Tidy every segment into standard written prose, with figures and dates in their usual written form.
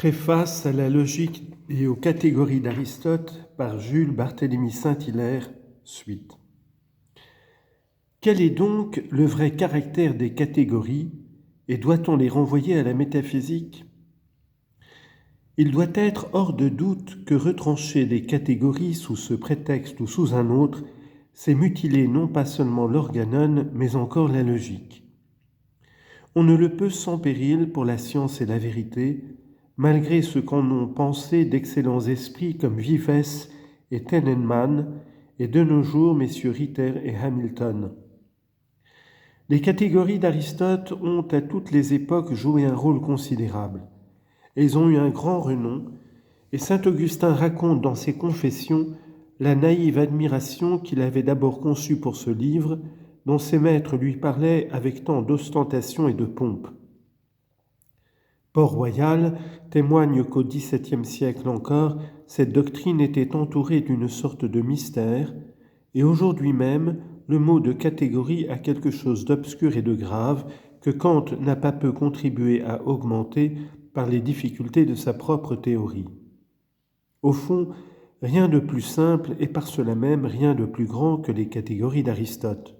Préface à la logique et aux catégories d'Aristote par Jules Barthélemy Saint-Hilaire, suite. Quel est donc le vrai caractère des catégories et doit-on les renvoyer à la métaphysique ? Il doit être hors de doute que retrancher des catégories sous ce prétexte ou sous un autre, c'est mutiler non pas seulement l'organon, mais encore la logique. On ne le peut sans péril pour la science et la vérité, malgré ce qu'en ont pensé d'excellents esprits comme Vives et Tenenman, et de nos jours messieurs Ritter et Hamilton. Les catégories d'Aristote ont à toutes les époques joué un rôle considérable. Elles ont eu un grand renom, et saint Augustin raconte dans ses Confessions la naïve admiration qu'il avait d'abord conçue pour ce livre, dont ses maîtres lui parlaient avec tant d'ostentation et de pompe. Port-Royal témoigne qu'au XVIIe siècle encore, cette doctrine était entourée d'une sorte de mystère, et aujourd'hui même, le mot de catégorie a quelque chose d'obscur et de grave que Kant n'a pas peu contribué à augmenter par les difficultés de sa propre théorie. Au fond, rien de plus simple et par cela même rien de plus grand que les catégories d'Aristote.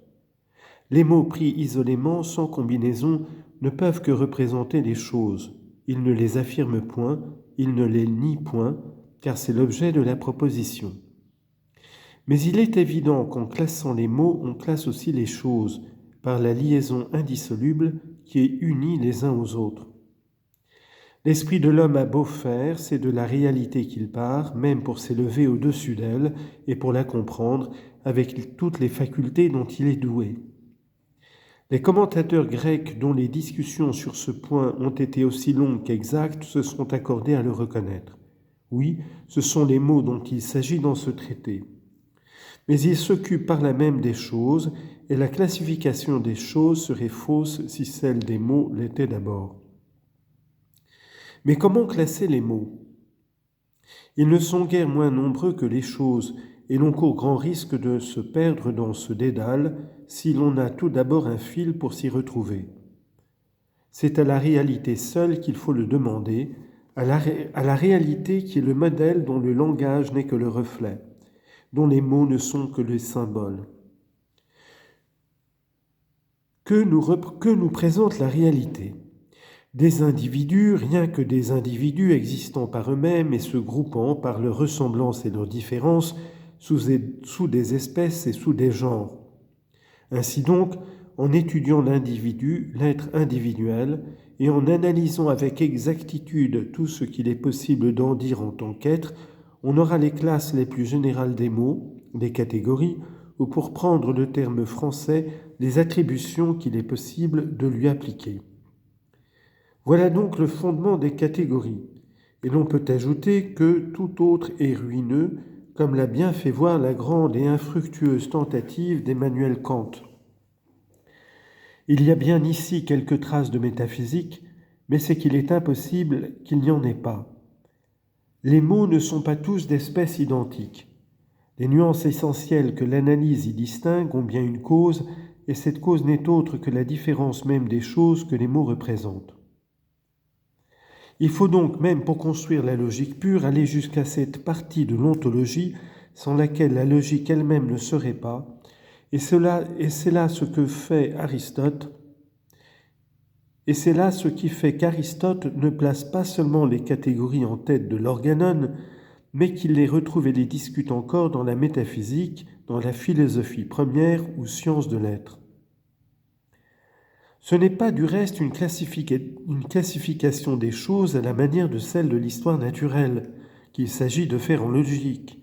Les mots pris isolément, sans combinaison, ne peuvent que représenter les choses. Il ne les affirme point, il ne les nie point, car c'est l'objet de la proposition. Mais il est évident qu'en classant les mots, on classe aussi les choses, par la liaison indissoluble qui est unie les uns aux autres. L'esprit de l'homme a beau faire, c'est de la réalité qu'il part, même pour s'élever au-dessus d'elle et pour la comprendre avec toutes les facultés dont il est doué. Les commentateurs grecs dont les discussions sur ce point ont été aussi longues qu'exactes se sont accordés à le reconnaître. Oui, ce sont les mots dont il s'agit dans ce traité. Mais ils s'occupent par là même des choses, et la classification des choses serait fausse si celle des mots l'était d'abord. Mais comment classer les mots ? Ils ne sont guère moins nombreux que les choses, et l'on court grand risque de se perdre dans ce dédale si l'on a tout d'abord un fil pour s'y retrouver. C'est à la réalité seule qu'il faut le demander, à la réalité qui est le modèle dont le langage n'est que le reflet, dont les mots ne sont que les symboles. Que nous présente la réalité ? Des individus, rien que des individus existant par eux-mêmes et se groupant par leur ressemblance et leurs différences sous des espèces et sous des genres. Ainsi donc, en étudiant l'individu, l'être individuel, et en analysant avec exactitude tout ce qu'il est possible d'en dire en tant qu'être, on aura les classes les plus générales des mots, des catégories, ou pour prendre le terme français, les attributions qu'il est possible de lui appliquer. Voilà donc le fondement des catégories, et l'on peut ajouter que tout autre est ruineux, comme l'a bien fait voir la grande et infructueuse tentative d'Emmanuel Kant. Il y a bien ici quelques traces de métaphysique, mais c'est qu'il est impossible qu'il n'y en ait pas. Les mots ne sont pas tous d'espèces identiques. Les nuances essentielles que l'analyse y distingue ont bien une cause, et cette cause n'est autre que la différence même des choses que les mots représentent. Il faut donc, même pour construire la logique pure, aller jusqu'à cette partie de l'ontologie sans laquelle la logique elle-même ne serait pas, et c'est là ce que fait Aristote, et c'est là ce qui fait qu'Aristote ne place pas seulement les catégories en tête de l'organon, mais qu'il les retrouve et les discute encore dans la métaphysique, dans la philosophie première ou science de l'être. Ce n'est pas du reste une classification des choses à la manière de celle de l'histoire naturelle qu'il s'agit de faire en logique.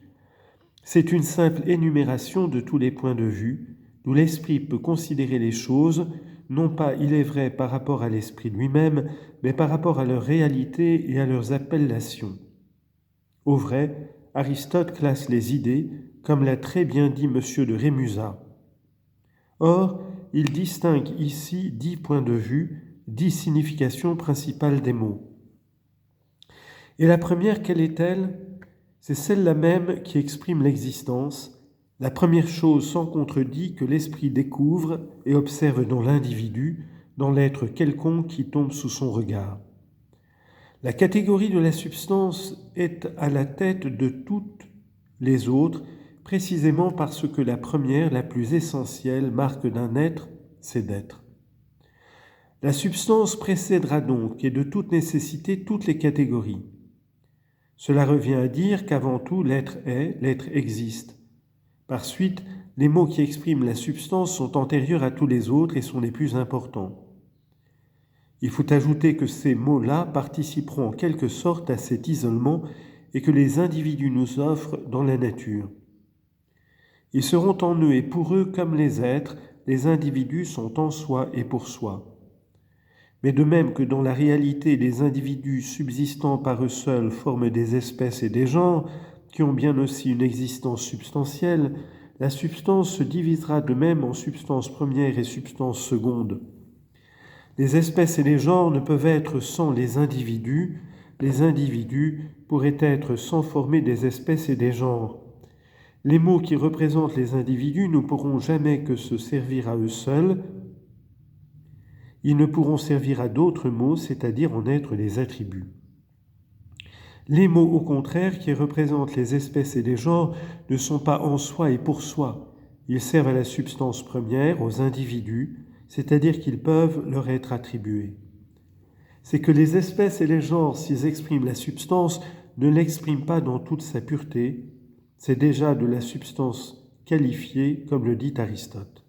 C'est une simple énumération de tous les points de vue, d'où l'esprit peut considérer les choses, non pas, il est vrai, par rapport à l'esprit lui-même, mais par rapport à leur réalité et à leurs appellations. Au vrai, Aristote classe les idées, comme l'a très bien dit M. de Rémusat. Or, il distingue ici 10 points de vue, 10 significations principales des mots. Et la première, quelle est-elle ? C'est celle-là même qui exprime l'existence, la première chose sans contredit que l'esprit découvre et observe dans l'individu, dans l'être quelconque qui tombe sous son regard. La catégorie de la substance est à la tête de toutes les autres, précisément parce que la première, la plus essentielle, marque d'un être, c'est d'être. La substance précédera donc, et de toute nécessité, toutes les catégories. Cela revient à dire qu'avant tout, l'être est, l'être existe. Par suite, les mots qui expriment la substance sont antérieurs à tous les autres et sont les plus importants. Il faut ajouter que ces mots-là participeront en quelque sorte à cet isolement et que les individus nous offrent dans la nature. Ils seront en eux et pour eux comme les êtres, les individus sont en soi et pour soi. Mais de même que dans la réalité, les individus subsistant par eux seuls forment des espèces et des genres, qui ont bien aussi une existence substantielle, la substance se divisera de même en substance première et substance seconde. Les espèces et les genres ne peuvent être sans les individus pourraient être sans former des espèces et des genres. Les mots qui représentent les individus ne pourront jamais que se servir à eux seuls, ils ne pourront servir à d'autres mots, c'est-à-dire en être les attributs. Les mots, au contraire, qui représentent les espèces et les genres, ne sont pas en soi et pour soi. Ils servent à la substance première, aux individus, c'est-à-dire qu'ils peuvent leur être attribués. C'est que les espèces et les genres, s'ils expriment la substance, ne l'expriment pas dans toute sa pureté. C'est déjà de la substance qualifiée, comme le dit Aristote.